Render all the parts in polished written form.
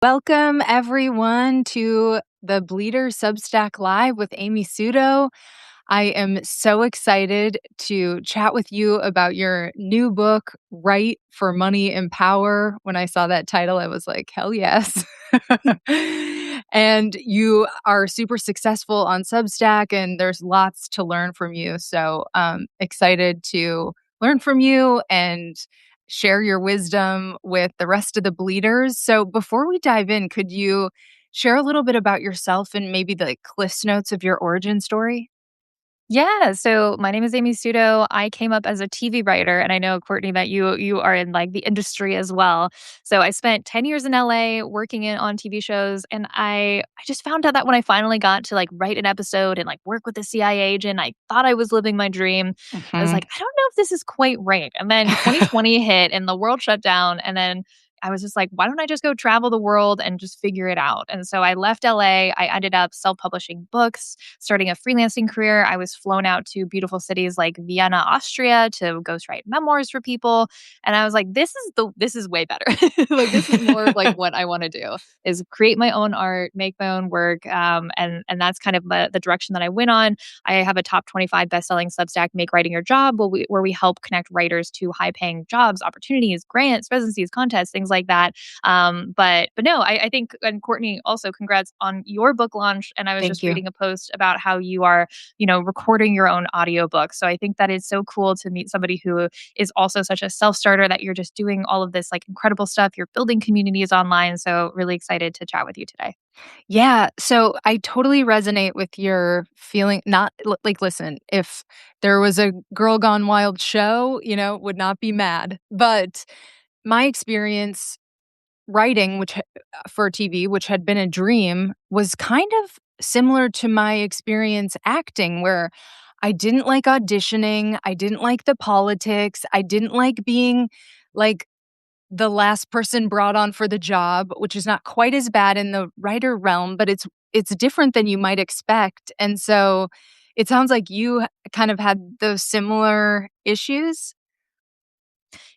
Welcome, everyone, to the Bleeder Substack Live with Amy Suto. I am so excited to chat with you about your new book, Write for Money and Power. When I saw that title, I was like, hell yes. And you are super successful on Substack, and there's lots to learn from you. So excited to learn from you and share your wisdom with the rest of the bleeders. So before we dive in, could you share a little bit about yourself and maybe the Cliff's Notes of your origin story? Yeah, so my name is Amy Suto. I came up as a TV writer, and I know, Courtney, that you are in like the industry as well. So I spent 10 years in LA working on TV shows, and I just found out that when I finally got to like write an episode and like work with the CIA agent, I thought I was living my dream. I was Mhm. like, I don't know if this is quite right. And then 2020 hit and the world shut down, and then I was just like, why don't I just go travel the world and just figure it out? And so I left LA. I ended up self publishing books, starting a freelancing career. I was flown out to beautiful cities like Vienna, Austria to ghostwrite memoirs for people. And I was like, this is way better. Like this is more of like what I want to do is create my own art, make my own work. And that's kind of the direction that I went on. I have a top 25 best-selling Substack, Make Writing Your Job, where we help connect writers to high-paying jobs, opportunities, grants, residencies, contests, things like that. But no, I think, and Courtney, also congrats on your book launch. And I was Thank just you. reading a post about how you are, recording your own audiobook. So I think that is so cool to meet somebody who is also such a self-starter, that you're just doing all of this like incredible stuff. You're building communities online. So really excited to chat with you today. Yeah, so I totally resonate with your feeling. Not like, listen, if there was a Girl Gone Wild show, would not be mad. But my experience writing, for TV, which had been a dream, was kind of similar to my experience acting, where I didn't like auditioning, I didn't like the politics, I didn't like being like the last person brought on for the job, which is not quite as bad in the writer realm, but it's different than you might expect. And so it sounds like you kind of had those similar issues.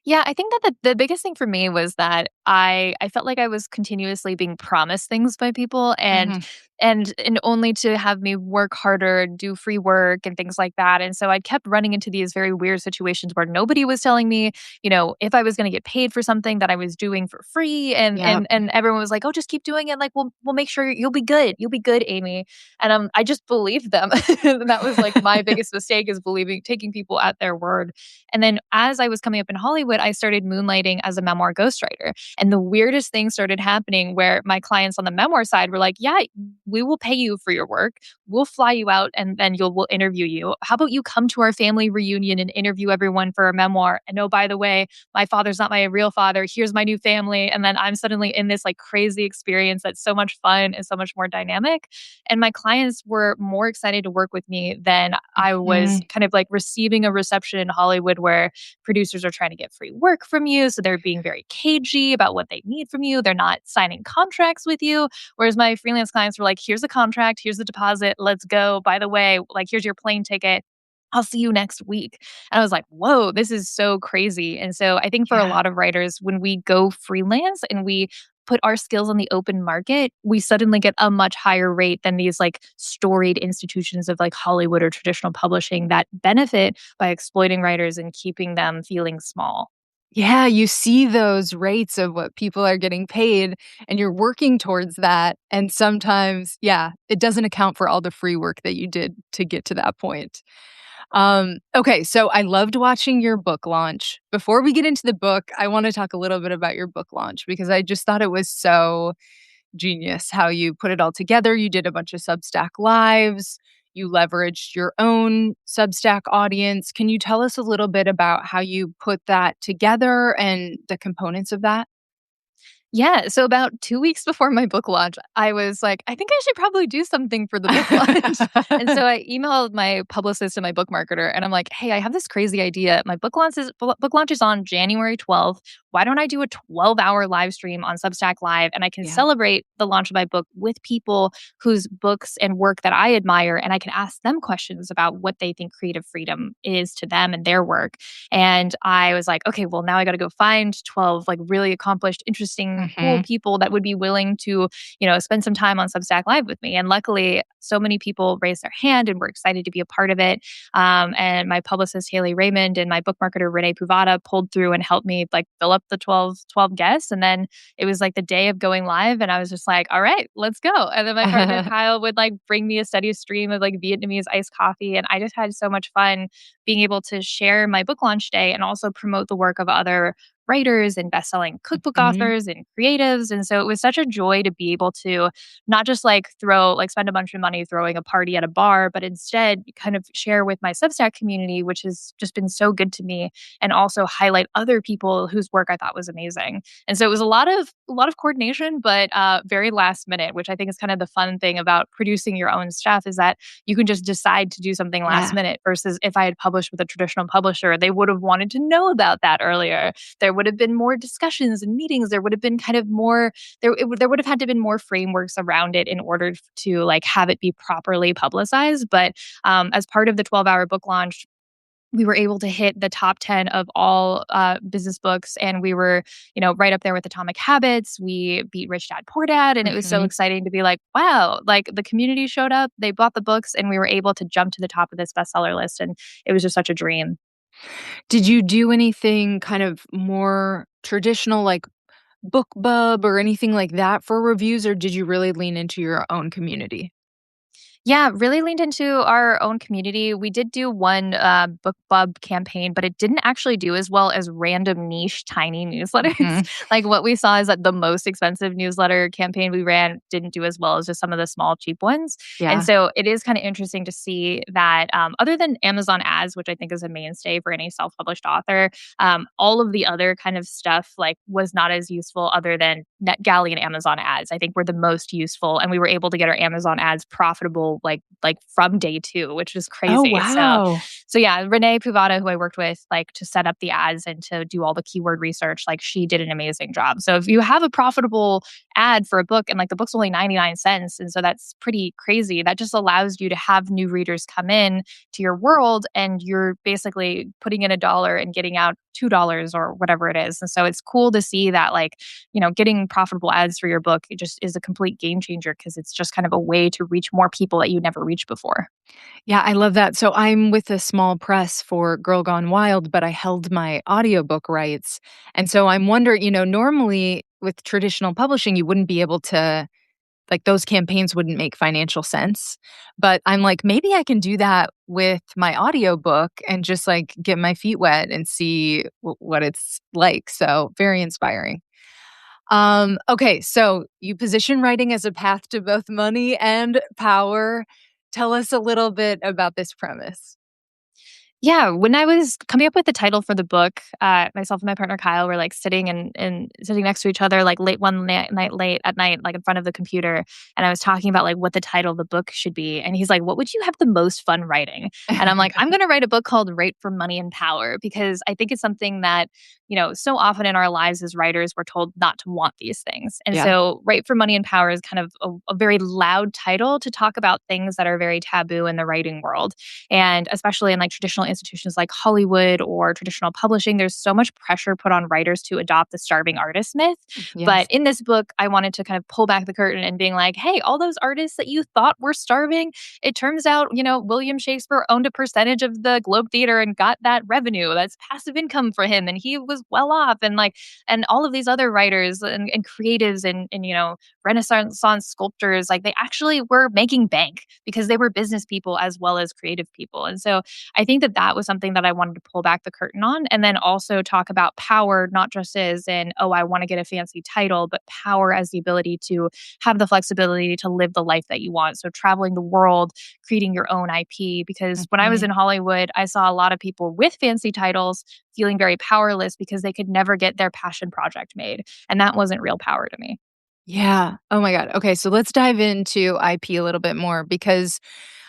Yeah, I think that the biggest thing for me was that I felt like I was continuously being promised things by people, and Mhm. and only to have me work harder, do free work and things like that. And so I kept running into these very weird situations where nobody was telling me, if I was going to get paid for something that I was doing for free, and Yep. and everyone was like, "Oh, just keep doing it. Like we'll make sure you'll be good. You'll be good, Amy." And I just believed them. And that was like my biggest mistake, is believing, taking people at their word. And then as I was coming up in Hollywood, I started moonlighting as a memoir ghostwriter. And the weirdest thing started happening, where my clients on the memoir side were like, "Yeah, we will pay you for your work. We'll fly you out, and then we'll interview you. How about you come to our family reunion and interview everyone for a memoir? And oh, by the way, my father's not my real father. Here's my new family." And then I'm suddenly in this like crazy experience that's so much fun and so much more dynamic. And my clients were more excited to work with me than I was Mhm. kind of like receiving a reception in Hollywood, where producers are trying to get free work from you. So they're being very cagey about what they need from you. They're not signing contracts with you. Whereas my freelance clients were like, here's a contract, here's the deposit, let's go. By the way, like, here's your plane ticket. I'll see you next week. And I was like, whoa, this is so crazy. And so I think for a Yeah. lot of writers, when we go freelance and we put our skills on the open market, we suddenly get a much higher rate than these like storied institutions of like Hollywood or traditional publishing that benefit by exploiting writers and keeping them feeling small. Yeah, you see those rates of what people are getting paid, and you're working towards that, and sometimes, yeah, it doesn't account for all the free work that you did to get to that point. Okay, so I loved watching your book launch. Before we get into the book, I wanna talk a little bit about your book launch, because I just thought it was so genius how you put it all together. You did a bunch of Substack lives. You leveraged your own Substack audience. Can you tell us a little bit about how you put that together and the components of that? Yeah. So about 2 weeks before my book launch, I was like, I think I should probably do something for the book launch. And so I emailed my publicist and my book marketer, and I'm like, hey, I have this crazy idea. My book launch is on January 12th. why don't I do a 12-hour live stream on Substack Live and I can Yeah. celebrate the launch of my book with people whose books and work that I admire, and I can ask them questions about what they think creative freedom is to them and their work. And I was like, okay, well, now I got to go find 12 like really accomplished, interesting, cool Mhm. people that would be willing to, spend some time on Substack Live with me. And luckily, so many people raised their hand and were excited to be a part of it. And my publicist, Haley Raymond, and my book marketer, Renee Puvada, pulled through and helped me like fill up the twelve guests. And then it was like the day of going live. And I was just like, all right, let's go. And then my partner, Kyle, would like bring me a steady stream of like Vietnamese iced coffee. And I just had so much fun being able to share my book launch day and also promote the work of other writers and best-selling cookbook Mhm. authors and creatives. And so it was such a joy to be able to not just like spend a bunch of money throwing a party at a bar, but instead kind of share with my Substack community, which has just been so good to me, and also highlight other people whose work I thought was amazing. And so it was a lot of coordination, but very last minute, which I think is kind of the fun thing about producing your own stuff is that you can just decide to do something last Yeah. minute versus if I had published with a traditional publisher, they would have wanted to know about that earlier. There would have been more discussions and meetings. There would have been kind of more there would have had to been more frameworks around it in order to like have it be properly publicized. But as part of the 12-hour book launch, we were able to hit the top 10 of all business books. And we were, right up there with Atomic Habits. We beat Rich Dad Poor Dad. And it was so Mhm. exciting to be like, wow, like the community showed up, they bought the books, and we were able to jump to the top of this bestseller list. And it was just such a dream. Did you do anything kind of more traditional, like BookBub or anything like that for reviews, or did you really lean into your own community? Yeah, really leaned into our own community. We did do one book bub campaign, but it didn't actually do as well as random niche tiny newsletters. Mhm. Like what we saw is that the most expensive newsletter campaign we ran didn't do as well as just some of the small cheap ones. And Yeah. so it is kind of interesting to see that other than Amazon ads, which I think is a mainstay for any self-published author, all of the other kind of stuff like was not as useful other than NetGalley and Amazon ads. I think were the most useful, and we were able to get our Amazon ads profitable like from day two, which is Oh, crazy. So wow. so yeah, Renee Puvada, who I worked with, like to set up the ads and to do all the keyword research, like she did an amazing job. So if you have a profitable ad for a book and like the book's only 99 cents, and so that's pretty crazy, that just allows you to have new readers come in to your world and you're basically putting in $1 and getting out $2 or whatever it is. And so it's cool to see that like, getting profitable ads for your book, it just is a complete game changer because it's just kind of a way to reach more people that you never reached before. Yeah, I love that. So I'm with a small press for Girl Gone Wild, but I held my audiobook rights. And so I'm wondering, normally with traditional publishing, you wouldn't be able to, like, those campaigns wouldn't make financial sense. But I'm like, maybe I can do that with my audiobook and just like get my feet wet and see what it's like. So very inspiring. Okay, so you position writing as a path to both money and power. Tell us a little bit about this premise. Yeah, when I was coming up with the title for the book, myself and my partner Kyle were like sitting and sitting next to each other, like late one night, late at night, like in front of the computer, and I was talking about like what the title of the book should be, and he's like, "What would you have the most fun writing?" And I'm like, "I'm going to write a book called Write for Money and Power because I think it's something that so often in our lives as writers, we're told not to want these things, and Yeah. so Write for Money and Power is kind of a very loud title to talk about things that are very taboo in the writing world." And especially in like traditional institutions like Hollywood or traditional publishing, there's so much pressure put on writers to adopt the starving artist myth. But Yes. in this book, I wanted to kind of pull back the curtain and being like, hey, all those artists that you thought were starving, it turns out, William Shakespeare owned a percentage of the Globe Theater and got that revenue. That's passive income for him. And he was well off. And like, and all of these other writers and creatives and Renaissance sculptors, like they actually were making bank because they were business people as well as creative people. And so I think that that was something that I wanted to pull back the curtain on. And then also talk about power, not just as in, oh, I want to get a fancy title, but power as the ability to have the flexibility to live the life that you want. So traveling the world, creating your own IP. Because when I was Mhm. in Hollywood, I saw a lot of people with fancy titles feeling very powerless because they could never get their passion project made. And that wasn't real power to me. Yeah. Oh my god. Okay, so let's dive into IP a little bit more because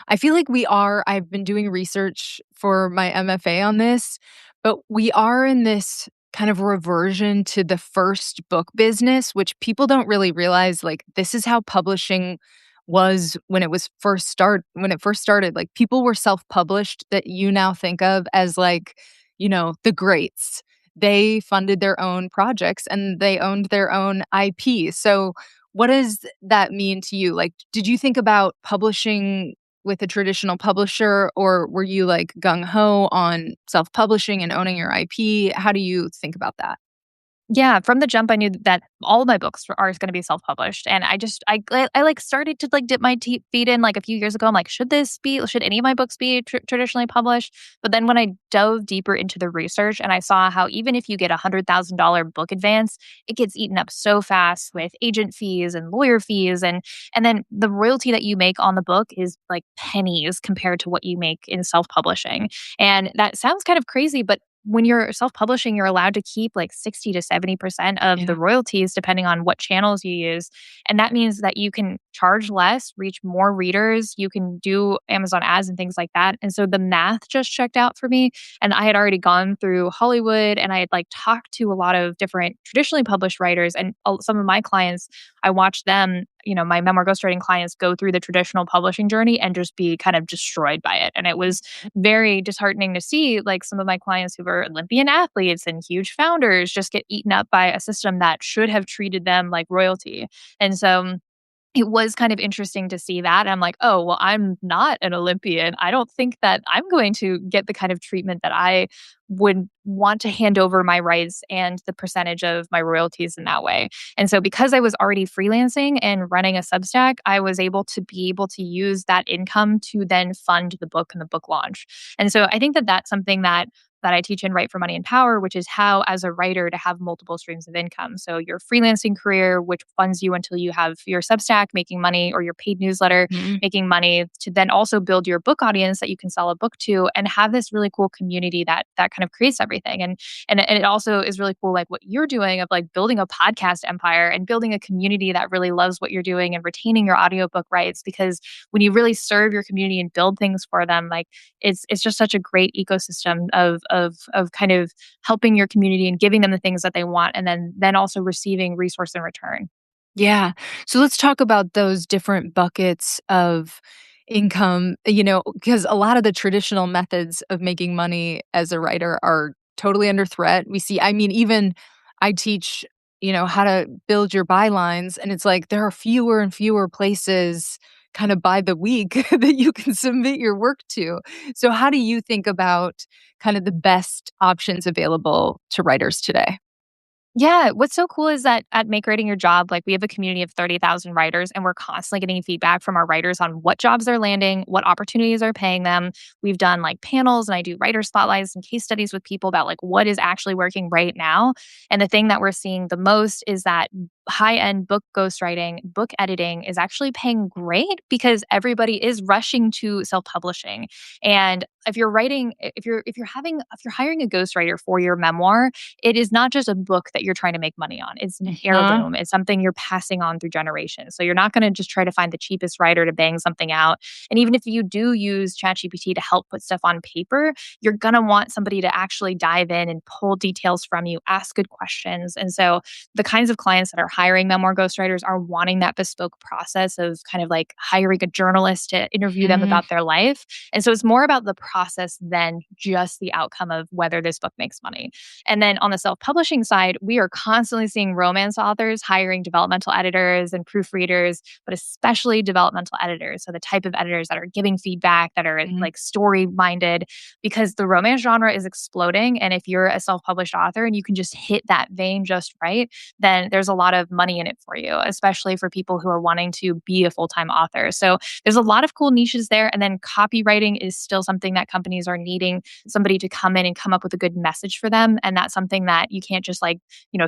I feel like I've been doing research for my MFA on this, but we are in this kind of reversion to the first book business, which people don't really realize, like, this is how publishing was when when it first started. Like, people were self-published that you now think of as, like, the greats. They funded their own projects and they owned their own IP. So, what does that mean to you? Like, did you think about publishing with a traditional publisher, or were you, like, gung ho on self-publishing and owning your IP? How do you think about that? Yeah, from the jump, I knew that all of my books are going to be self-published, and I like started to like dip my feet in like a few years ago. I'm like, should any of my books be traditionally published? But then when I dove deeper into the research and I saw how even if you get $100,000 book advance, it gets eaten up so fast with agent fees and lawyer fees, and then the royalty that you make on the book is like pennies compared to what you make in self-publishing. And that sounds kind of crazy, but when you're self-publishing, you're allowed to keep like 60 to 70% of the Yeah. royalties depending on what channels you use. And that means that you can charge less, reach more readers, you can do Amazon ads and things like that. And so the math just checked out for me. And I had already gone through Hollywood and I had like talked to a lot of different traditionally published writers and some of my clients, I watched them, my memoir ghostwriting clients go through the traditional publishing journey and just be kind of destroyed by it. And it was very disheartening to see like some of my clients who were Olympian athletes and huge founders just get eaten up by a system that should have treated them like royalty. And so it was kind of interesting to see that. And I'm like, oh, well, I'm not an Olympian. I don't think that I'm going to get the kind of treatment that I would want to hand over my rights and the percentage of my royalties in that way. And so because I was already freelancing and running a Substack, I was able to use that income to then fund the book and the book launch. And so I think that that's something that I teach in Write for Money and Power, which is how, as a writer, to have multiple streams of income. So your freelancing career, which funds you until you have your Substack making money or your paid newsletter Mhm. making money, to then also build your book audience that you can sell a book to and have this really cool community that kind of creates everything. And it also is really cool, like what you're doing of like building a podcast empire and building a community that really loves what you're doing and retaining your audiobook rights. Because when you really serve your community and build things for them, like it's just such a great ecosystem of kind of helping your community and giving them the things that they want, and then also receiving resource in return. Yeah. So let's talk about those different buckets of income, because a lot of the traditional methods of making money as a writer are totally under threat. I mean, even I teach, how to build your bylines, and it's like there are fewer and fewer places kind of by the week that you can submit your work to. So, how do you think about kind of the best options available to writers today? Yeah, what's so cool is that at Make Writing Your Job, like we have a community of 30,000 writers and we're constantly getting feedback from our writers on what jobs they're landing, what opportunities are paying them. We've done like panels and I do writer spotlights and case studies with people about like what is actually working right now. And the thing that we're seeing the most is that high-end book ghostwriting, book editing is actually paying great because everybody is rushing to self-publishing. And if you're hiring a ghostwriter for your memoir, it is not just a book that you're trying to make money on. It's an Huh? heirloom. It's something you're passing on through generations. So you're not going to just try to find the cheapest writer to bang something out. And even if you do use ChatGPT to help put stuff on paper, you're going to want somebody to actually dive in and pull details from you, ask good questions. And so the kinds of clients that are hiring memoir ghostwriters are wanting that bespoke process of kind of like hiring a journalist to interview them Mhm. about their life. And so it's more about the process than just the outcome of whether this book makes money. And then on the self publishing side, we are constantly seeing romance authors hiring developmental editors and proofreaders, but especially developmental editors. So the type of editors that are giving feedback, that are Mhm. like story minded, because the romance genre is exploding. And if you're a self published author and you can just hit that vein just right, then there's a lot of money in it for you, especially for people who are wanting to be a full time author. So there's a lot of cool niches there. And then copywriting is still something that companies are needing somebody to come in and come up with a good message for them. And that's something that you can't just like,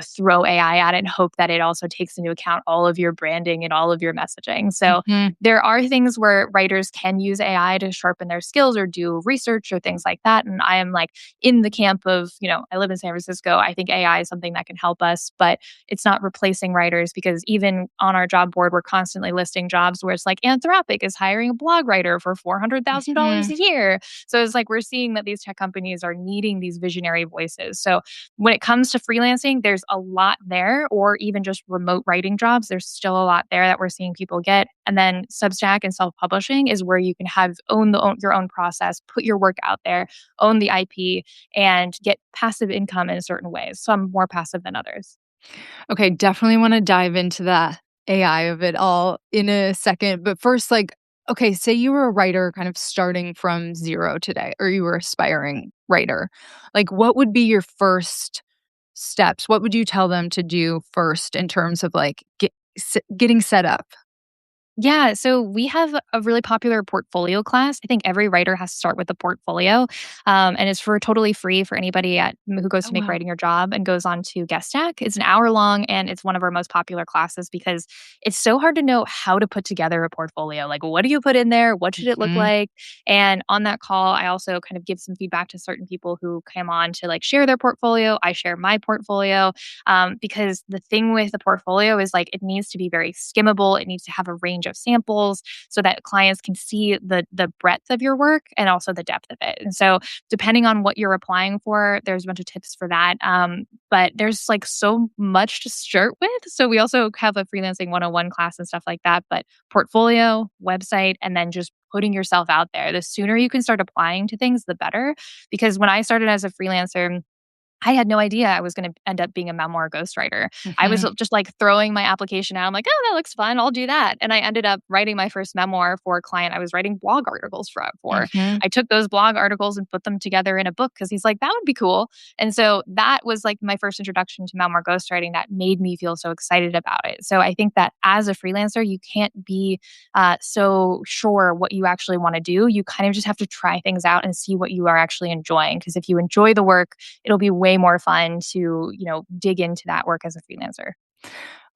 throw AI at it and hope that it also takes into account all of your branding and all of your messaging. So Mhm. there are things where writers can use AI to sharpen their skills or do research or things like that. And I am like in the camp of, I live in San Francisco. I think AI is something that can help us, but it's not replacing freelancing writers because even on our job board, we're constantly listing jobs where it's like Anthropic is hiring a blog writer for $400,000 Mhm. a year. So it's like we're seeing that these tech companies are needing these visionary voices. So when it comes to freelancing, there's a lot there, or even just remote writing jobs. There's still a lot there that we're seeing people get. And then Substack and self publishing is where you can have your own process, put your work out there, own the IP, and get passive income in certain ways. Some more passive than others. Okay, definitely wanna dive into the AI of it all in a second, but first, like, okay, say you were a writer kind of starting from 0 today, or you were aspiring writer. Like, what would be your first steps? What would you tell them to do first in terms of, like, getting set up? Yeah, so we have a really popular portfolio class. I think every writer has to start with a portfolio, and it's for totally free for anybody who goes Oh, to make wow. writing your job and goes on to guest stack. It's an hour long, and it's one of our most popular classes because it's so hard to know how to put together a portfolio. Like, what do you put in there? What should it look Mhm, like? And on that call, I also kind of give some feedback to certain people who came on to like share their portfolio. I share my portfolio, because the thing with the portfolio is like it needs to be very skimmable. It needs to have a range of samples so that clients can see the breadth of your work and also the depth of it. And so, depending on what you're applying for, there's a bunch of tips for that. But there's like so much to start with. So we also have a freelancing 101 class and stuff like that. But portfolio, website, and then just putting yourself out there. The sooner you can start applying to things, the better. Because when I started as a freelancer, I had no idea I was gonna end up being a memoir ghostwriter. I was mhm, just, like, throwing my application out. I'm like, "Oh, that looks fun. I'll do that." And I ended up writing my first memoir for a client I was writing blog articles for. mhm. I took those blog articles and put them together in a book because he's like, "That would be cool." And so that was, like, my first introduction to memoir ghostwriting that made me feel so excited about it. So I think that as a freelancer, you can't be, so sure what you actually wanna do. You kind of just have to try things out and see what you are actually enjoying. Because if you enjoy the work, it'll be way more fun to, dig into that work as a freelancer.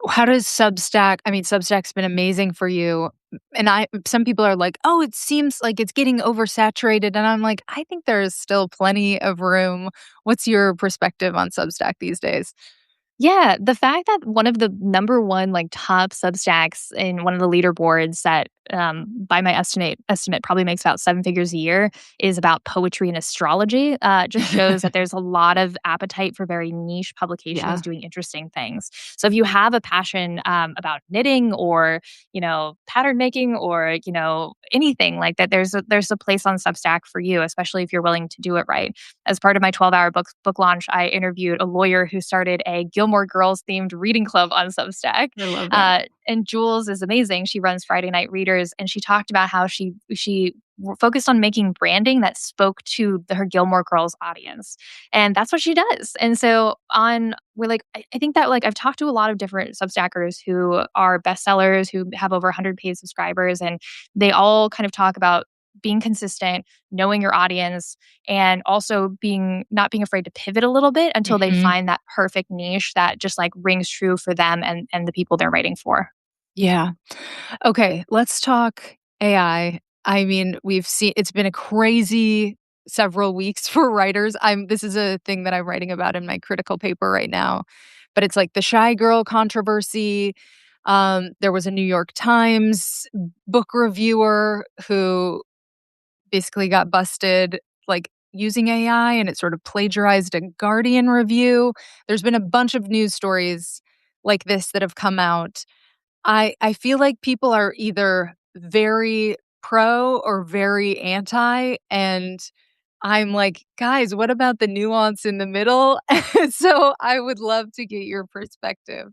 How does Substack I mean, Substack's been amazing for you, and some people are like, "Oh, it seems like it's getting oversaturated," and I'm like, "I think there's still plenty of room." What's your perspective on Substack these days? Yeah, the fact that one of the number one, like, top Substacks in one of the leaderboards that, by my estimate probably makes about 7 figures a year is about poetry and astrology, just shows that there's a lot of appetite for very niche publications Yeah. doing interesting things. So if you have a passion, about knitting or, pattern making or, anything like that, there's a place on Substack for you, especially if you're willing to do it right. As part of my 12-hour book launch, I interviewed a lawyer who started a Gilmore Girls themed reading club on Substack. I love that. And Jules is amazing. She runs Friday Night Readers, and she talked about how she focused on making branding that spoke to her Gilmore Girls audience, and that's what she does. And so on, we're like, I think that like I've talked to a lot of different Substackers who are bestsellers who have over 100 paid subscribers, and they all kind of talk about being consistent, knowing your audience, and also not being afraid to pivot a little bit until they Mhm. find that perfect niche that just like rings true for them and the people they're writing for. Yeah. Okay, let's talk AI. I mean, we've seen it's been a crazy several weeks for writers. This is a thing that I'm writing about in my critical paper right now. But it's like the Shy Girl controversy. There was a New York Times book reviewer who basically got busted like using AI and it sort of plagiarized a Guardian review. There's been a bunch of news stories like this that have come out. I feel like people are either very pro or very anti, and I'm like, "Guys, what about the nuance in the middle?" So, I would love to get your perspective.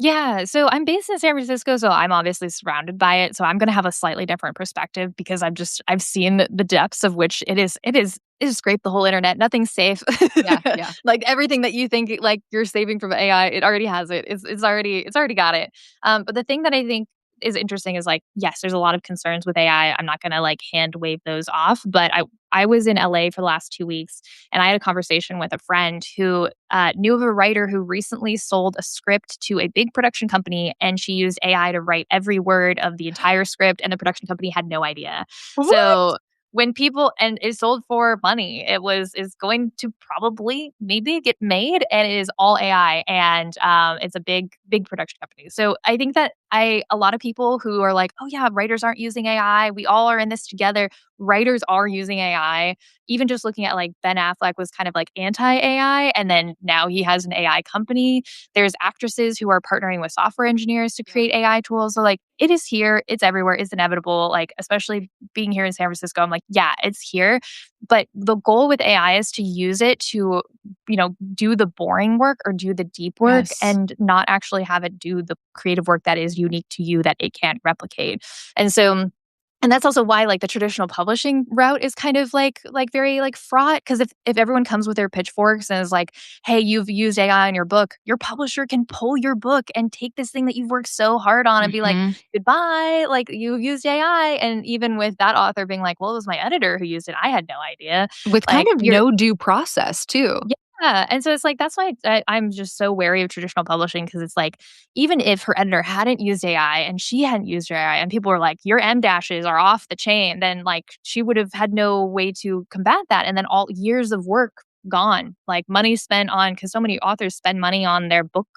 Yeah, so I'm based in San Francisco, so I'm obviously surrounded by it. So I'm gonna have a slightly different perspective because I've seen the depths of which it has scraped the whole internet. Nothing's safe. Yeah, yeah. Like everything that you think like you're saving from AI, it already has it. It's already got it. But the thing that I think is interesting is like, yes, there's a lot of concerns with AI. I'm not gonna like hand wave those off, but I was in LA for the last 2 weeks and I had a conversation with a friend who knew of a writer who recently sold a script to a big production company and she used AI to write every word of the entire script and the production company had no idea. So What? when people and is sold for money. Is going to probably maybe get made, and it is all AI, and it's a big production company. So I think that I a lot of people who are like, oh yeah, writers aren't using AI. We all are in this together. Writers are using AI. Even just looking at like Ben Affleck was kind of like anti AI, and then now he has an AI company. There's actresses who are partnering with software engineers to Yeah. create AI tools. So like it is here, it's everywhere, it's inevitable. Like especially being here in San Francisco, I'm like, yeah, it's here. But the goal with AI is to use it to, do the boring work or do the deep work Yes. and not actually have it do the creative work that is unique to you that it can't replicate. And so and that's also why like the traditional publishing route is kind of like very like fraught because if everyone comes with their pitchforks and is like, "Hey, you've used AI in your book," your publisher can pull your book and take this thing that you've worked so hard on and be like, Mhm. "Goodbye, like you used AI." And even with that author being like, "Well, it was my editor who used it. I had no idea." With kind Like of you're no due process too. yeah, and so it's like that's why I'm just so wary of traditional publishing because it's like even if her editor hadn't used AI and she hadn't used AI and people were like your M dashes are off the chain, then like she would have had no way to combat that, and then all years of work gone, like money spent on because so many authors spend money on their book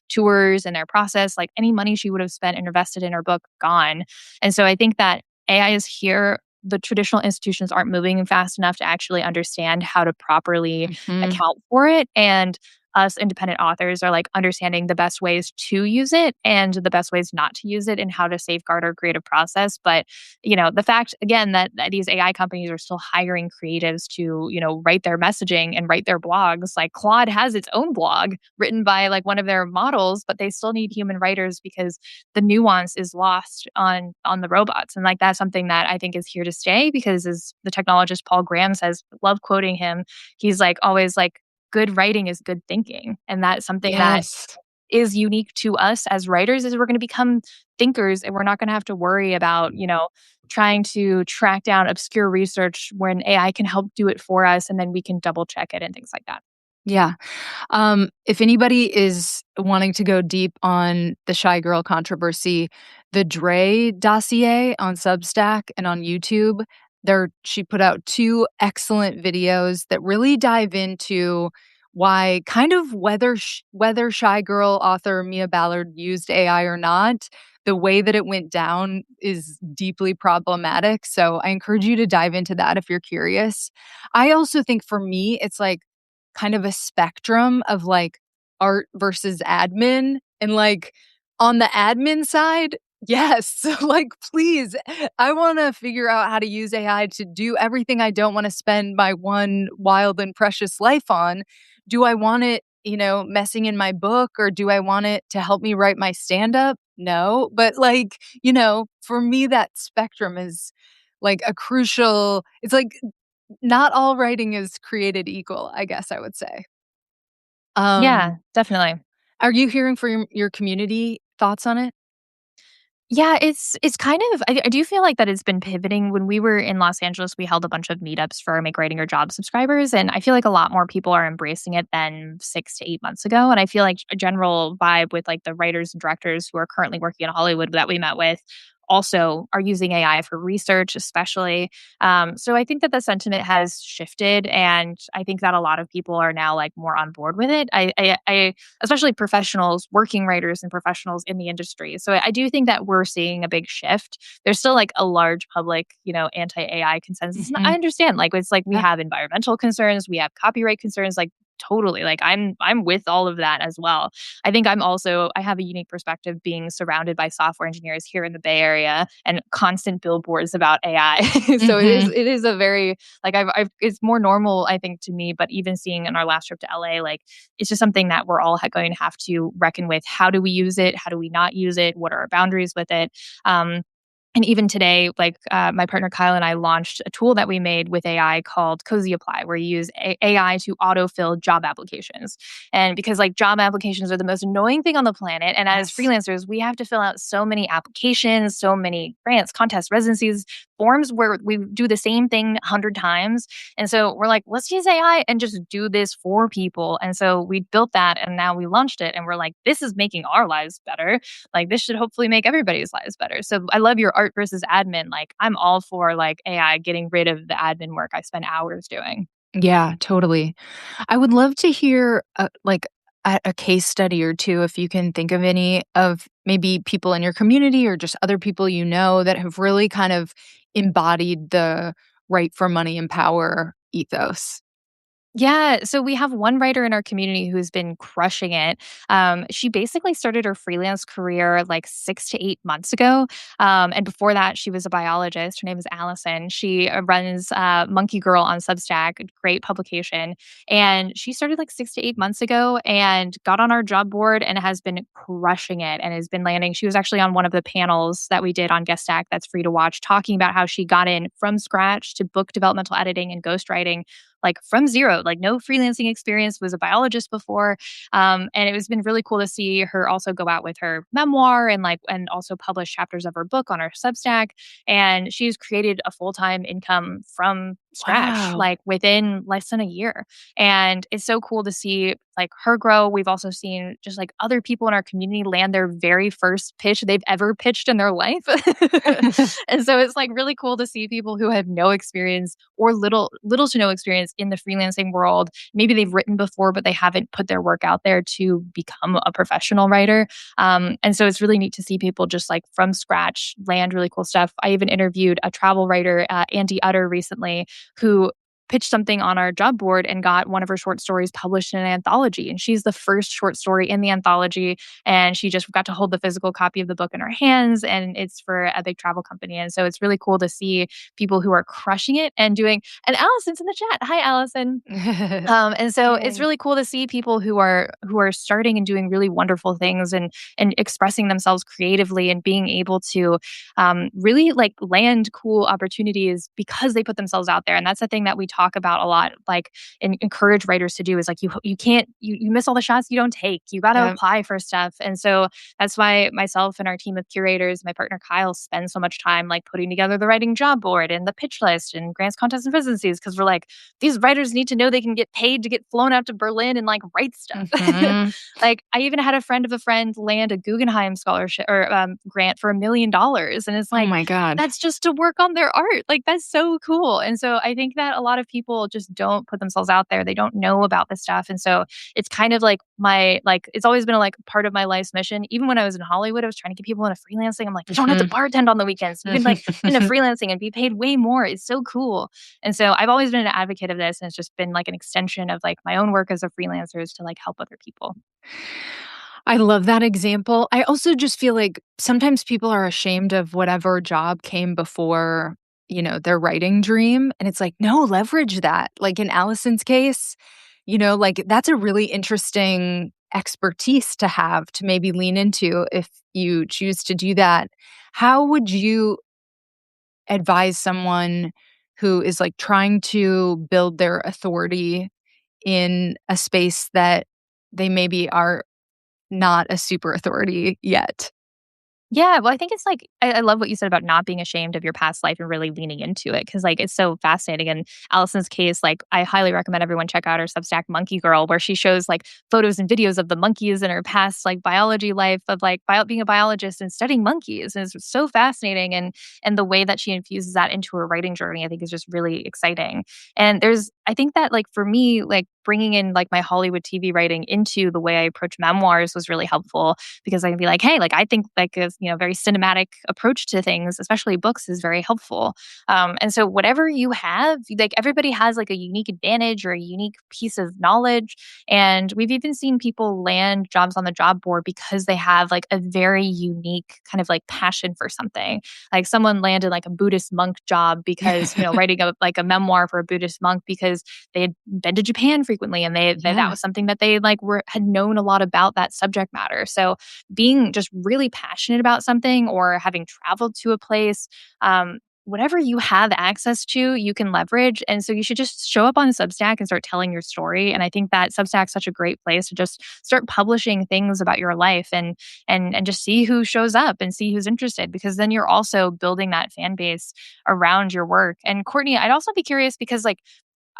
tours and their process, like any money she would have spent and invested in her book gone, and so I think that AI is here. The traditional institutions aren't moving fast enough to actually understand how to properly Mhm. account for it. And us independent authors are like understanding the best ways to use it and the best ways not to use it and how to safeguard our creative process. But, the fact again that these AI companies are still hiring creatives to, write their messaging and write their blogs. Like Claude has its own blog written by like one of their models, but they still need human writers because the nuance is lost on the robots. And like that's something that I think is here to stay because as the technologist Paul Graham says, love quoting him, he's like always like good writing is good thinking. And that's something that Yes. is unique to us as writers is we're going to become thinkers and we're not going to have to worry about, trying to track down obscure research when AI can help do it for us and then we can double check it and things like that. Yeah. If anybody is wanting to go deep on the Shy Girl controversy, the Dre dossier on Substack and on YouTube, she put out 2 excellent videos that really dive into why kind of whether Shy Girl author Mia Ballard used AI or not, the way that it went down is deeply problematic. So I encourage you to dive into that if you're curious. I also think for me, it's like kind of a spectrum of like art versus admin. And like on the admin side, yes, like please, I want to figure out how to use AI to do everything I don't want to spend my one wild and precious life on. Do I want it, messing in my book or do I want it to help me write my stand up? No, but like, for me, that spectrum is like a crucial, it's like not all writing is created equal, I guess I would say. Yeah, Um, definitely. are you hearing from your community thoughts on it? Yeah, it's kind of I do feel like that it's been pivoting. When we were in Los Angeles, we held a bunch of meetups for Make Writing Your Job subscribers, and I feel like a lot more people are embracing it than 6 to 8 months ago, and I feel like a general vibe with, like, the writers and directors who are currently working in Hollywood that we met with also are using AI for research, especially. So I think that the sentiment has shifted, and I think that a lot of people are now, like, more on board with it. I especially professionals, working writers and professionals in the industry. So I do think that we're seeing a big shift. There's still like a large public, anti-AI consensus. And I Mhm. understand. Like it's like we Yeah. have environmental concerns, we have copyright concerns, like totally. Like I'm with all of that as well. I think I have a unique perspective being surrounded by software engineers here in the Bay Area and constant billboards about AI. So Mhm. it is a very like I've it's more normal I think to me, but even seeing in our last trip to LA, like it's just something that we're all going to have to reckon with. How do we use it? How do we not use it? What are our boundaries with it? Um, and even today, like my partner Kyle and I launched a tool that we made with AI called Cozy Apply, where you use AI to autofill job applications. And because like job applications are the most annoying thing on the planet, and as Yes. freelancers, we have to fill out so many applications, so many grants, contests, residencies, forms where we do the same thing 100 times. And so we're like, let's use AI and just do this for people. And so we built that and now we launched it and we're like, this is making our lives better. Like this should hopefully make everybody's lives better. So I love your art versus admin. Like I'm all for like AI getting rid of the admin work I spend hours doing. Yeah, totally. I would love to hear, like, a case study or 2, if you can think of any, of maybe people in your community or just other people you know that have really kind of embodied the right for money and power ethos. Yeah, so we have one writer in our community who's been crushing it. She basically started her freelance career like 6 to 8 months ago. And before that, she was a biologist. Her name is Allison. She runs Monkey Girl on Substack, a great publication. And she started like 6 to 8 months ago and got on our job board and has been crushing it and has been landing. She was actually on one of the panels that we did on Guest Stack that's free to watch, talking about how she got in from scratch to book developmental editing and ghostwriting like from zero, like no freelancing experience, was a biologist before. And it was been really cool to see her also go out with her memoir and and also publish chapters of her book on her Substack. And she's created a full-time income from scratch, Wow. like within less than a year. And it's so cool to see like her grow. We've also seen just like other people in our community land their very first pitch they've ever pitched in their life. And so it's like really cool to see people who have no experience or little to no experience in the freelancing world. Maybe they've written before, but they haven't put their work out there to become a professional writer. And so it's really neat to see people just like from scratch land really cool stuff. I even interviewed a travel writer, Andy Utter, recently, who pitched something on our job board and got one of her short stories published in an anthology. And she's the first short story in the anthology. And she just got to hold the physical copy of the book in her hands. And it's for a big travel company. And so it's really cool to see people who are crushing it and doing. And Allison's in the chat. Hi, Allison. And so it's Yay. really cool to see people who are starting and doing really wonderful things and expressing themselves creatively and being able to really like land cool opportunities because they put themselves out there. And that's the thing that we talk about a lot, like and encourage writers to do is like you can't you miss all the shots you don't take. You got to Yep. apply for stuff. And so that's why myself and our team of curators, my partner Kyle, spend so much time like putting together the writing job board and the pitch list and grants, contests, and residencies because we're like these writers need to know they can get paid to get flown out to Berlin and like write stuff. Mhm. Like I even had a friend of a friend land a Guggenheim scholarship or grant for $1 million, and it's Oh like my god. that's just to work on their art. Like that's so cool. And so I think that a lot of people just don't put themselves out there. They don't know about this stuff, and so it's kind of like my like it's always been a like part of my life's mission. Even when I was in Hollywood, I was trying to get people into freelancing. I'm like, you don't have to Mhm. bartend on the weekends. You can like get into freelancing and be paid way more. It's so cool. And so I've always been an advocate of this, and it's just been like an extension of like my own work as a freelancer is to like help other people. I love that example. I also just feel like sometimes people are ashamed of whatever job came before, their writing dream. And it's like, no, leverage that. Like in Allison's case, like that's a really interesting expertise to have to maybe lean into if you choose to do that. How would you advise someone who is like trying to build their authority in a space that they maybe are not a super authority yet? Yeah, well, I think it's like I love what you said about not being ashamed of your past life and really leaning into it because like it's so fascinating. In Allison's case, like I highly recommend everyone check out her Substack Monkey Girl, where she shows like photos and videos of the monkeys in her past like biology life of like being a biologist and studying monkeys. And it's so fascinating, and the way that she infuses that into her writing journey, I think is just really exciting. And I think that like for me, like bringing in like my Hollywood TV writing into the way I approach memoirs was really helpful because I can be like, hey, like I think like a very cinematic approach to things, especially books, is very helpful. And so whatever you have, like everybody has like a unique advantage or a unique piece of knowledge. And we've even seen people land jobs on the job board because they have like a very unique kind of like passion for something. Like someone landed like a Buddhist monk job because, writing like a memoir for a Buddhist monk because they had been to Japan frequently and that Yeah. was something that they like had known a lot about that subject matter. So being just really passionate about something or having traveled to a place whatever you have access to, you can leverage. And so you should just show up on Substack and start telling your story. And I think that Substack's such a great place to just start publishing things about your life and just see who shows up and see who's interested, because then you're also building that fan base around your work. And Courtney, I'd also be curious because like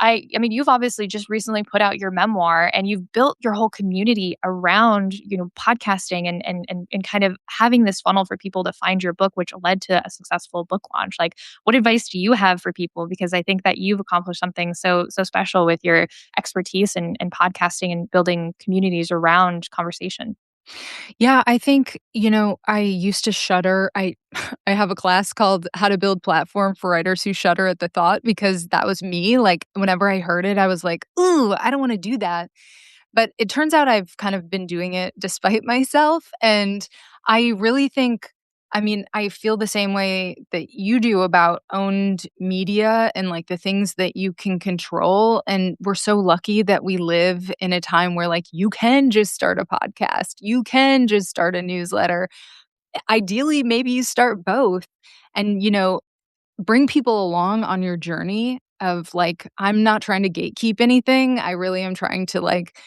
I mean, you've obviously just recently put out your memoir and you've built your whole community around, podcasting and kind of having this funnel for people to find your book, which led to a successful book launch. Like, what advice do you have for people? Because I think that you've accomplished something so special with your expertise in podcasting and building communities around conversation. Yeah, I think, I used to shudder. I have a class called How to Build Platform for Writers Who Shudder at the Thought because that was me. Like whenever I heard it, I was like, "Ooh, I don't want to do that." But it turns out I've kind of been doing it despite myself, and I really think I mean, I feel the same way that you do about owned media and, like, the things that you can control, and we're so lucky that we live in a time where, like, you can just start a podcast, you can just start a newsletter. Ideally, maybe you start both and, bring people along on your journey of like, I'm not trying to gatekeep anything. I really am trying to like,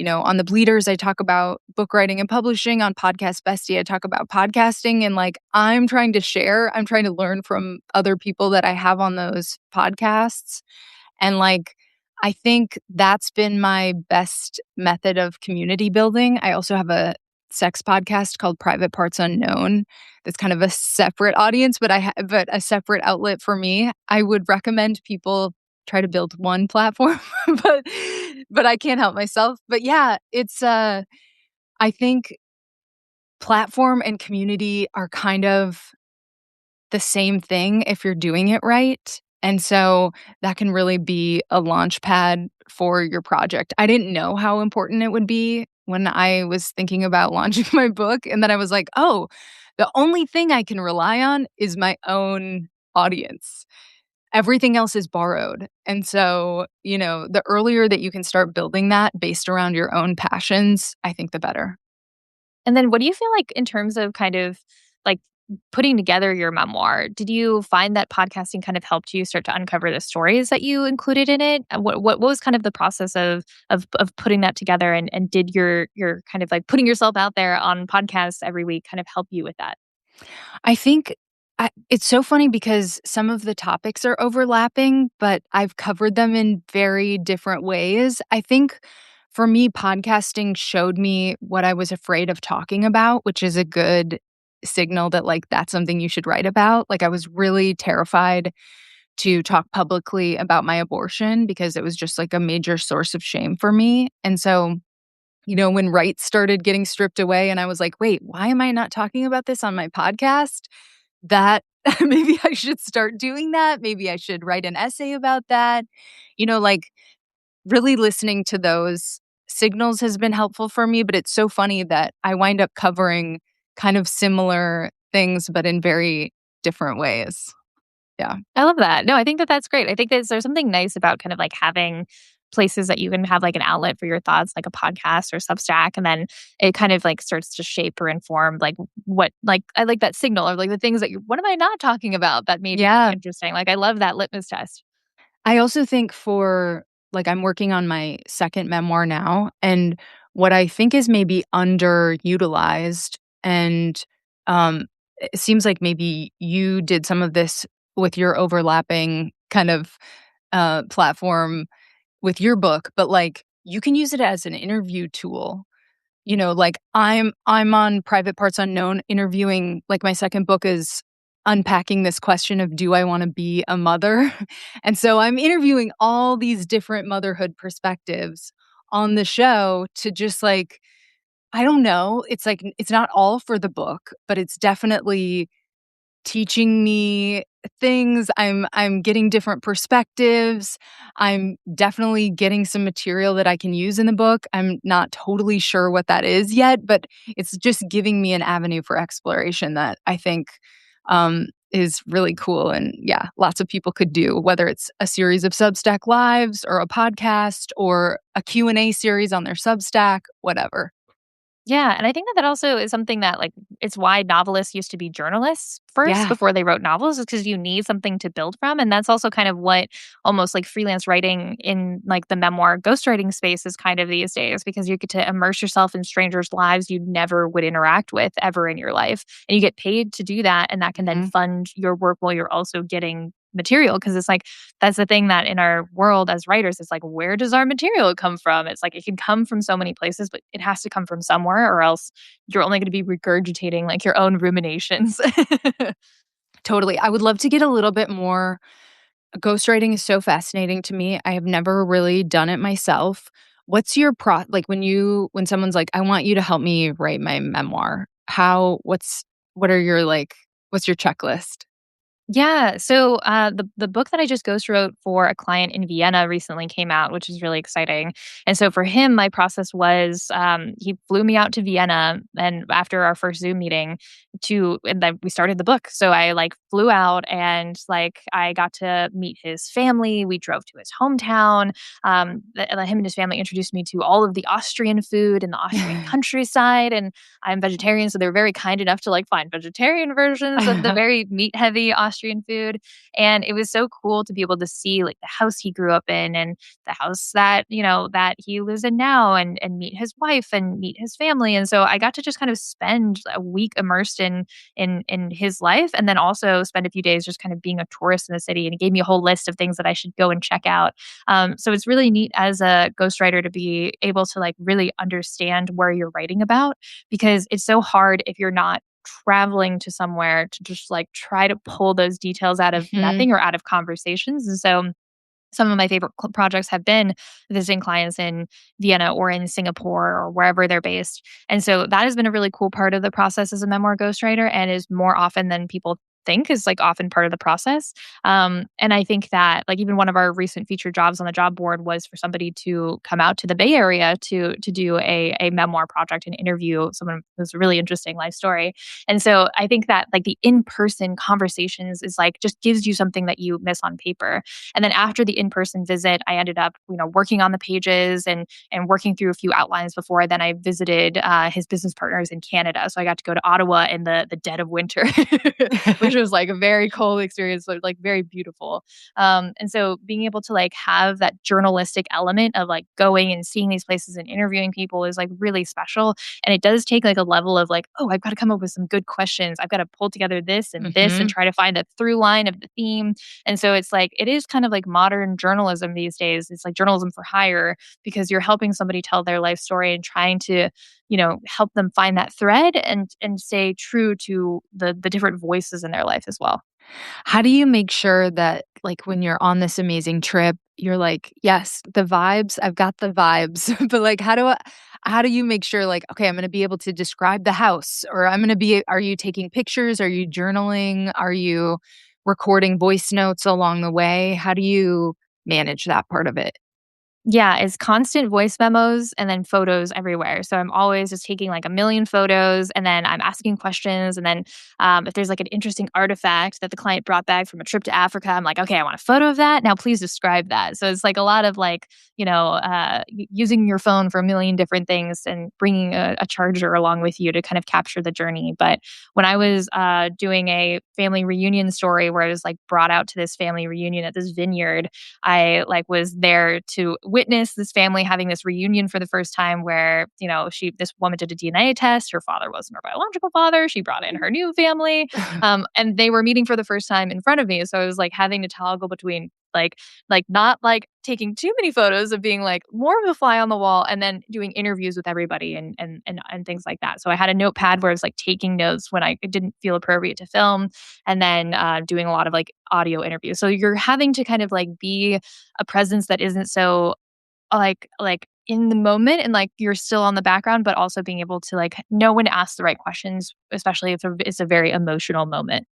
on the Bleeders, I talk about book writing and publishing. On Podcast Bestie, I talk about podcasting. And like, I'm trying to share, I'm trying to learn from other people that I have on those podcasts. And like, I think that's been my best method of community building. I also have a sex podcast called Private Parts Unknown. That's kind of a separate audience, but a separate outlet for me. I would recommend people try to build one platform, but but I can't help myself. But yeah, it's I think platform and community are kind of the same thing if you're doing it right. And so that can really be a launch pad for your project. I didn't know how important it would be when I was thinking about launching my book. And then I was like, oh, the only thing I can rely on is my own audience. Everything else is borrowed. And so, the earlier that you can start building that based around your own passions, I think the better. And then what do you feel like in terms of kind of like putting together your memoir? Did you find that podcasting kind of helped you start to uncover the stories that you included in it? What was kind of the process of putting that together, and did your kind of like putting yourself out there on podcasts every week kind of help you with that? I think it's so funny because some of the topics are overlapping, but I've covered them in very different ways. I think for me, podcasting showed me what I was afraid of talking about, which is a good signal that, like, that's something you should write about. Like, I was really terrified to talk publicly about my abortion because it was just like a major source of shame for me. And so, when rights started getting stripped away and I was like, wait, why am I not talking about this on my podcast? That maybe I should start doing that. Maybe I should write an essay about that. Like really listening to those signals has been helpful for me. But it's so funny that I wind up covering kind of similar things, but in very different ways. Yeah. I love that. No, I think that that's great. I think there's something nice about kind of like having places that you can have like an outlet for your thoughts, like a podcast or Substack, and then it kind of like starts to shape or inform like what like I like that signal or like the things that you what am I not talking about that made it Yeah. interesting. Like I love that litmus test. I also think for like, I'm working on my second memoir now, and what I think is maybe underutilized, and it seems like maybe you did some of this with your overlapping kind of platform with your book, but like you can use it as an interview tool. Like I'm on Private Parts Unknown interviewing, like my second book is unpacking this question of do I want to be a mother? And so I'm interviewing all these different motherhood perspectives on the show to just like I don't know, it's like it's not all for the book, but it's definitely teaching me things. I'm getting different perspectives. I'm definitely getting some material that I can use in the book. I'm not totally sure what that is yet, but it's just giving me an avenue for exploration that I think is really cool. And yeah, lots of people could do, whether it's a series of Substack lives or a podcast or a Q&A series on their Substack, whatever. Yeah, and I think that that also is something that, like, it's why novelists used to be journalists first Yeah. before they wrote novels, is because you need something to build from, and that's also kind of what almost like freelance writing in, like, the memoir ghostwriting space is kind of these days, because you get to immerse yourself in strangers' lives you never would interact with ever in your life, and you get paid to do that, and that can then Mhm. fund your work while you're also getting material. Because it's like that's the thing that in our world as writers, it's like, where does our material come from? It's like it can come from so many places, but it has to come from somewhere, or else you're only going to be regurgitating like your own ruminations. Totally. I would love to get a little bit more. Ghostwriting is so fascinating to me. I have never really done it myself. What's your like when someone's like, "I want you to help me write my memoir." What are your what's your checklist? Yeah. So the book that I just ghost wrote for a client in Vienna recently came out, which is really exciting. And so for him, my process was he flew me out to Vienna, and after our first Zoom meeting, and then we started the book. So I like flew out, and like I got to meet his family. We drove to his hometown. Him and his family introduced me to all of the Austrian food and the Austrian countryside, and I'm vegetarian, so they were very kind enough to like find vegetarian versions of the very meat heavy Austrian food. And it was so cool to be able to see like the house he grew up in, and the house that, that he lives in now, and meet his wife and meet his family. And so I got to just kind of spend a week immersed in his life, and then also spend a few days just kind of being a tourist in the city. And he gave me a whole list of things that I should go and check out. So it's really neat as a ghostwriter to be able to like really understand where you're writing about, because it's so hard if you're not traveling to somewhere to just like try to pull those details out of Mhm. nothing or out of conversations. And so some of my favorite projects have been visiting clients in Vienna or in Singapore or wherever they're based. And so that has been a really cool part of the process as a memoir ghostwriter, and is more often than people think is like often part of the process. And I think that like even one of our recent featured jobs on the job board was for somebody to come out to the Bay Area to do a memoir project and interview someone who's a really interesting life story. And so I think that like the in-person conversations is like just gives you something that you miss on paper. And then after the in-person visit, I ended up, working on the pages and working through a few outlines before then I visited his business partners in Canada. So I got to go to Ottawa in the dead of winter, which was like a very cold experience, but like very beautiful. And so being able to like have that journalistic element of like going and seeing these places and interviewing people is like really special. And it does take like a level of like, oh, I've got to come up with some good questions. I've got to pull together this and Mhm. try to find a through line of the theme. And so it's like it is kind of like modern journalism these days. It's like journalism for hire, because you're helping somebody tell their life story and trying to, help them find that thread and stay true to the different voices in their life as well. How do you make sure that, like, when you're on this amazing trip, you're like, "Yes, the vibes, I've got the vibes." But, like, how do you make sure, like, "Okay, I'm gonna be able to describe the house," or "I'm gonna be" are you taking pictures? Are you journaling? Are you recording voice notes along the way? How do you manage that part of it? Yeah, it's constant voice memos and then photos everywhere. So I'm always just taking like a million photos, and then I'm asking questions. And then if there's like an interesting artifact that the client brought back from a trip to Africa, I'm like, okay, I want a photo of that. Now please describe that. So it's like a lot of like, using your phone for a million different things and bringing a charger along with you to kind of capture the journey. But when I was doing a family reunion story where I was like brought out to this family reunion at this vineyard, I like was there to witness this family having this reunion for the first time where, this woman did a DNA test. Her father wasn't her biological father. She brought in her new family. And they were meeting for the first time in front of me. So I was like having to toggle between not like taking too many photos of being like more of a fly on the wall, and then doing interviews with everybody and things like that. So I had a notepad where I was like taking notes when it didn't feel appropriate to film, and then doing a lot of like audio interviews. So you're having to kind of like be a presence that isn't so like in the moment, and like you're still on the background, but also being able to like know when to ask the right questions, especially if it's a very emotional moment.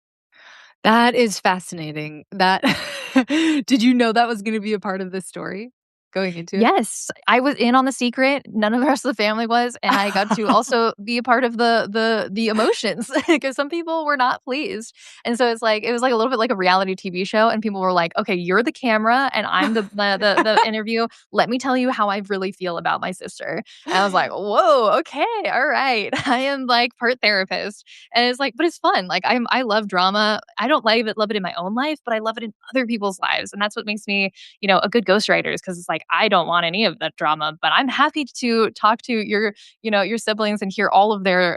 That is fascinating. That did you know that was gonna be a part of the story? going into it? Yes, I was in on the secret, none of the rest of the family was, and I got to also be a part of the emotions because some people were not pleased, and so it's like it was like a little bit like a reality TV show, and people were like, "Okay, you're the camera and I'm the interview. Let me tell you how I really feel about my sister." And I was like, "Whoa, okay, all right." I am like part therapist, and it's like but it's fun, like, I love drama. I don't love it in my own life, but I love it in other people's lives, and that's what makes me a good ghostwriter is because it's like, I don't want any of that drama, but I'm happy to talk to your siblings and hear all of their